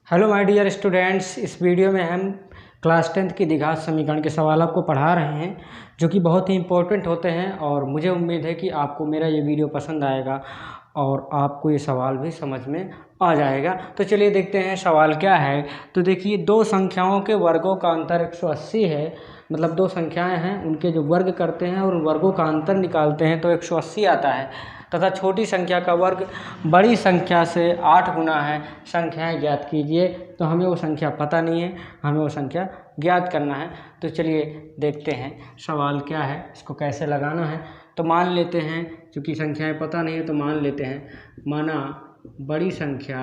Hello my dear students, इस video में हम क्लास 10th की द्विघात समीकरण के सवाल आपको पढ़ा रहे हैं जो कि बहुत ही इम्पोर्टेंट होते हैं। और मुझे उम्मीद है कि आपको मेरा ये वीडियो पसंद आएगा और आपको ये सवाल भी समझ में आ जाएगा। तो चलिए देखते हैं सवाल क्या है। तो देखिए, दो संख्याओं के वर्गों का अंतर 180 है। मतलब दो संख्याएं हैं, उनके जो वर्ग करते हैं और उन वर्गों का अंतर निकालते हैं तो 180 आता है। तथा छोटी संख्या का वर्ग बड़ी संख्या से 8 गुना है। संख्याएं ज्ञात कीजिए। तो हमें वो संख्या पता नहीं है, हमें वो संख्या ज्ञात करना है। तो चलिए देखते हैं सवाल क्या है, इसको कैसे लगाना है। तो मान लेते हैं, क्योंकि संख्याएं पता नहीं है तो मान लेते हैं, माना बड़ी संख्या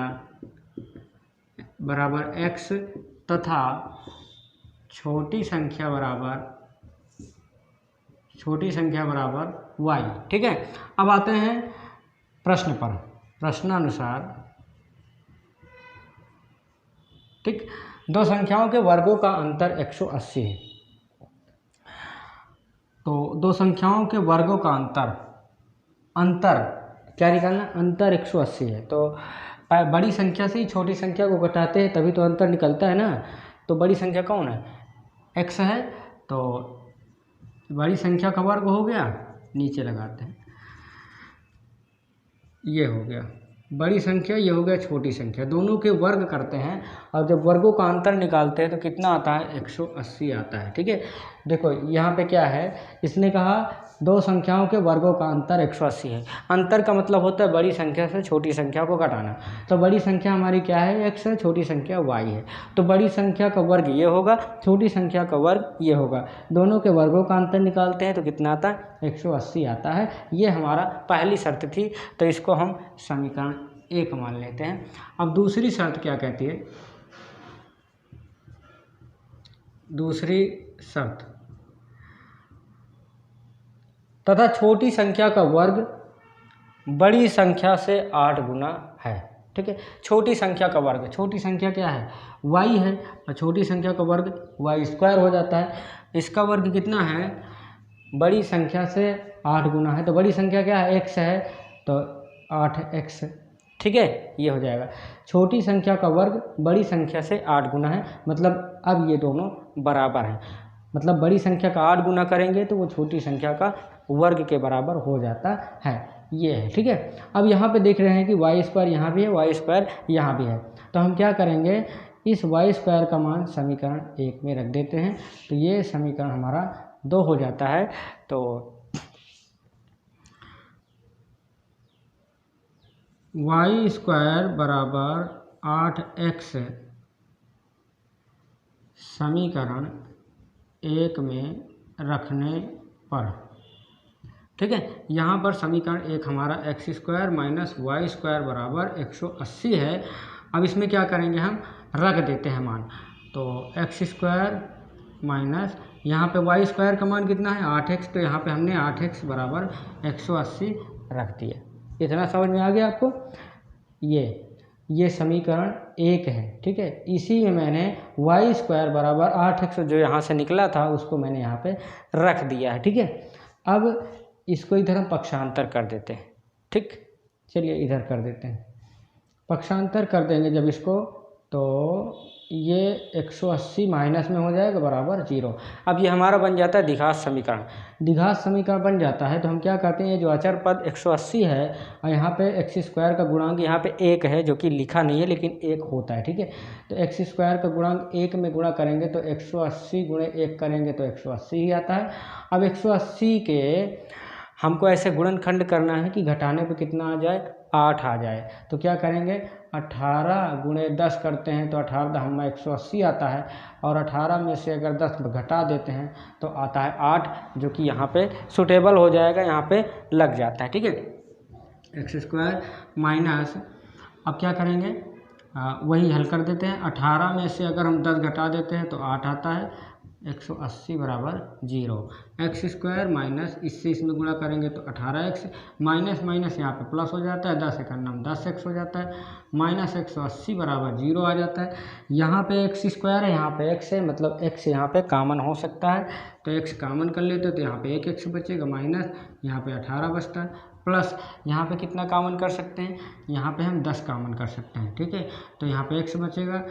बराबर x तथा छोटी संख्या बराबर y। ठीक है, अब आते हैं प्रश्न पर। प्रश्नानुसार, ठीक, दो संख्याओं के वर्गों का अंतर 180 है। तो दो संख्याओं के वर्गों का अंतर क्या निकालना? अंतर 180 है। तो बड़ी संख्या से ही छोटी संख्या को घटाते हैं तभी तो अंतर निकलता है ना। तो बड़ी संख्या कौन है? x है। तो बड़ी संख्या का वर्ग हो गया, नीचे लगाते हैं, ये हो गया बड़ी संख्या, ये हो गया छोटी संख्या। दोनों के वर्ग करते हैं और जब वर्गों का अंतर निकालते हैं तो कितना आता है? 180 आता है। ठीक है, देखो यहाँ पे क्या है, इसने कहा दो संख्याओं के वर्गों का अंतर 180 है। अंतर का मतलब होता है बड़ी संख्या से छोटी संख्या को घटाना। तो बड़ी संख्या हमारी क्या है? x है, छोटी संख्या y है। तो बड़ी संख्या का वर्ग ये होगा, छोटी संख्या का वर्ग ये होगा। दोनों के वर्गों का अंतर निकालते हैं तो कितना आता है? 180 आता है। ये हमारा पहली शर्त थी, तो इसको हम समीकरण 1 मान लेते हैं। अब दूसरी शर्त क्या कहती है? दूसरी शर्त, तथा छोटी संख्या का वर्ग बड़ी संख्या से 8 गुना है। ठीक है, छोटी संख्या का वर्ग, छोटी संख्या क्या है? y है, और छोटी संख्या का वर्ग y² हो जाता है। इसका वर्ग कितना है? बड़ी संख्या से 8 गुना है। तो बड़ी संख्या क्या है? x है, तो 8x। ठीक है, ये हो जाएगा। छोटी संख्या का वर्ग बड़ी संख्या से 8 गुना है, मतलब अब ये दोनों बराबर हैं। मतलब बड़ी संख्या का 8 गुना करेंगे तो वो छोटी संख्या का वर्ग के बराबर हो जाता है। ये है। ठीक है, अब यहाँ पे देख रहे हैं कि y² यहाँ भी है, y² यहाँ भी है। तो हम क्या करेंगे, इस y² का मान समीकरण 1 में रख देते हैं। तो ये समीकरण हमारा 2 हो जाता है। तो y² बराबर 8x समीकरण 1 में रखने पर, ठीक है, यहाँ पर समीकरण 1 हमारा x² माइनस y² बराबर 180 है। अब इसमें क्या करेंगे, हम रख देते हैं मान। तो x² माइनस यहाँ पे y² का मान कितना है? 8x। तो यहाँ पे हमने 8x बराबर 180 रख दिया। इतना समझ में आ गया आपको? ये समीकरण 1 है। ठीक है, इसी में मैंने y² बराबर 8x जो यहाँ से निकला था उसको मैंने यहाँ पे रख दिया है। ठीक है, अब इसको इधर हम पक्षांतर कर देते हैं। ठीक, चलिए इधर कर देते हैं, पक्षांतर कर देंगे जब इसको, तो ये 180 माइनस में हो जाएगा बराबर 0। अब ये हमारा बन जाता है द्विघात समीकरण। द्विघात समीकरण बन जाता है तो हम क्या कहते हैं, जो अचर पद 180 है और यहाँ पे x² का गुणांक यहाँ पे 1 है, जो कि लिखा नहीं है लेकिन 1 होता है। ठीक है, तो x² का गुणांक 1 में गुणा करेंगे तो 180 गुणे 1 करेंगे तो 180 ही आता है। अब 180 के हमको ऐसे गुणनखंड करना है कि घटाने पे कितना आ जाए? 8 आ जाए। तो क्या करेंगे, 18 गुणे 10 करते हैं तो 18 हमें 180 आता है। और 18 में से अगर 10 घटा देते हैं तो आता है 8, जो कि यहाँ पे सुटेबल हो जाएगा, यहाँ पे लग जाता है। ठीक है, x² माइनस, अब क्या करेंगे, वही हल कर देते हैं। 18 में से अगर हम 10 घटा देते हैं तो 8 आता है, 180 बराबर 0। x² माइनस, इससे इसमें गुणा करेंगे तो 18x, माइनस माइनस यहाँ पे प्लस हो जाता है, 10 का नाम 10x हो जाता है, माइनस 180 बराबर 0 आ जाता है। यहाँ पे x² है, यहाँ पे x है, मतलब x यहाँ पे कॉमन हो सकता है। तो x कॉमन कर लेते तो यहाँ पे 1x बचेगा, माइनस यहाँ पे 18 बचता है, प्लस यहाँ पे कितना कॉमन कर सकते हैं, यहाँ पे हम 10 कॉमन कर सकते हैं। ठीक है, तो यहाँ पे x बचेगा,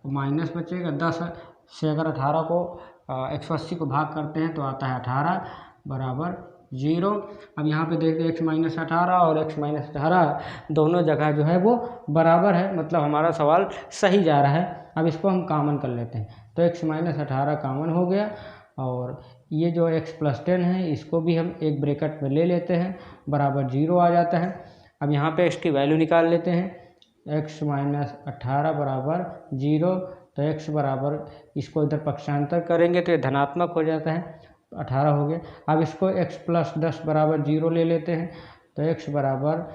माइनस बचेगा 10 से अगर 18 को 180 को भाग करते हैं तो आता है 18 बराबर 0। अब यहाँ पे देखते हैं x माइनस 18 और x माइनस 18 दोनों जगह जो है वो बराबर है, मतलब हमारा सवाल सही जा रहा है। अब इसको हम कॉमन कर लेते हैं, तो x माइनस 18 कॉमन हो गया और ये जो x प्लस 10 है इसको भी हम एक ब्रैकेट में ले लेते हैं, बराबर 0 आ जाता है। अब यहाँ पे x की वैल्यू निकाल लेते हैं, x माइनस 18 बराबर 0, तो x बराबर, इसको इधर पक्षांतर करेंगे तो ये धनात्मक हो जाता है, 18 हो गया। अब इसको x प्लस 10 बराबर 0 ले लेते हैं, तो x बराबर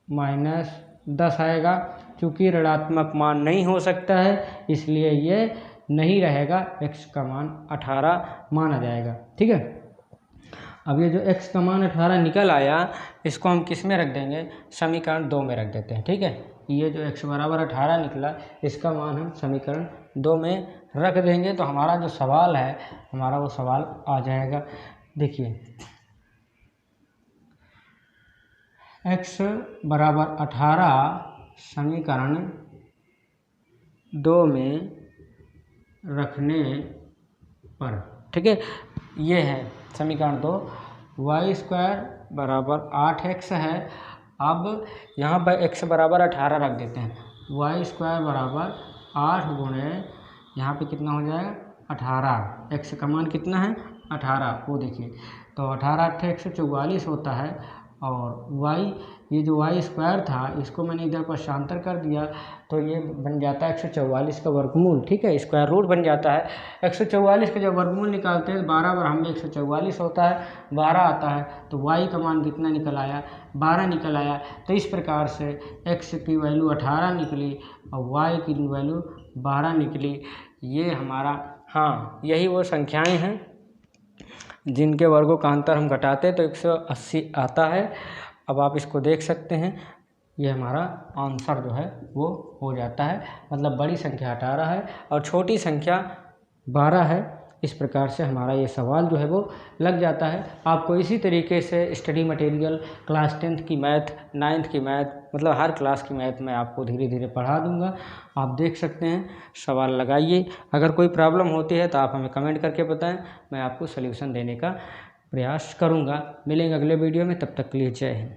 माइनस 10 आएगा। चूँकि ऋणात्मक मान नहीं हो सकता है इसलिए ये नहीं रहेगा, x का मान 18 माना जाएगा। ठीक है, अब ये जो x का मान 18 निकल आया इसको हम किस में रख देंगे, समीकरण 2 में रख देते हैं। ठीक है, ये जो x बराबर 18 निकला इसका मान हम समीकरण 2 में रख देंगे, तो हमारा जो सवाल है हमारा वो सवाल आ जाएगा। देखिए x बराबर 18 समीकरण 2 में रखने पर, ठीक है, ये है समीकरण 2, y² बराबर 8x है। अब यहाँ पर x बराबर 18 रख देते हैं, y² बराबर 8 गुणे यहाँ पे कितना हो जाएगा 18, x का मान कितना है 18, वो देखिए, तो 18 8 144 होता है और y, ये जो y² था इसको मैंने इधर पक्षांतर कर दिया तो ये बन जाता है 144 का वर्गमूल। ठीक है, स्क्वायर रूट बन जाता है। 144 का जब वर्गमूल निकालते हैं 12 बराबर में 144 होता है, 12 आता है, तो y का मान कितना निकल आया 12 निकल आया। तो इस प्रकार से x की वैल्यू 18 निकली और y की वैल्यू 12 निकली। ये हमारा, हाँ, यही वो संख्याएँ हैं जिनके वर्गों का अंतर हम घटाते तो 180 आता है। अब आप इसको देख सकते हैं, ये हमारा आंसर जो है वो हो जाता है, मतलब बड़ी संख्या 18 है और छोटी संख्या 12 है। इस प्रकार से हमारा ये सवाल जो है वो लग जाता है। आपको इसी तरीके से स्टडी मटेरियल क्लास 10th की मैथ, 9th की मैथ, मतलब हर क्लास की मैथ मैं आपको धीरे धीरे पढ़ा दूंगा। आप देख सकते हैं, सवाल लगाइए। अगर कोई प्रॉब्लम होती है तो आप हमें कमेंट करके बताएं, मैं आपको सल्यूशन देने का प्रयास करूंगा। मिलेंगे अगले वीडियो में, तब तक के लिए जय हिंद।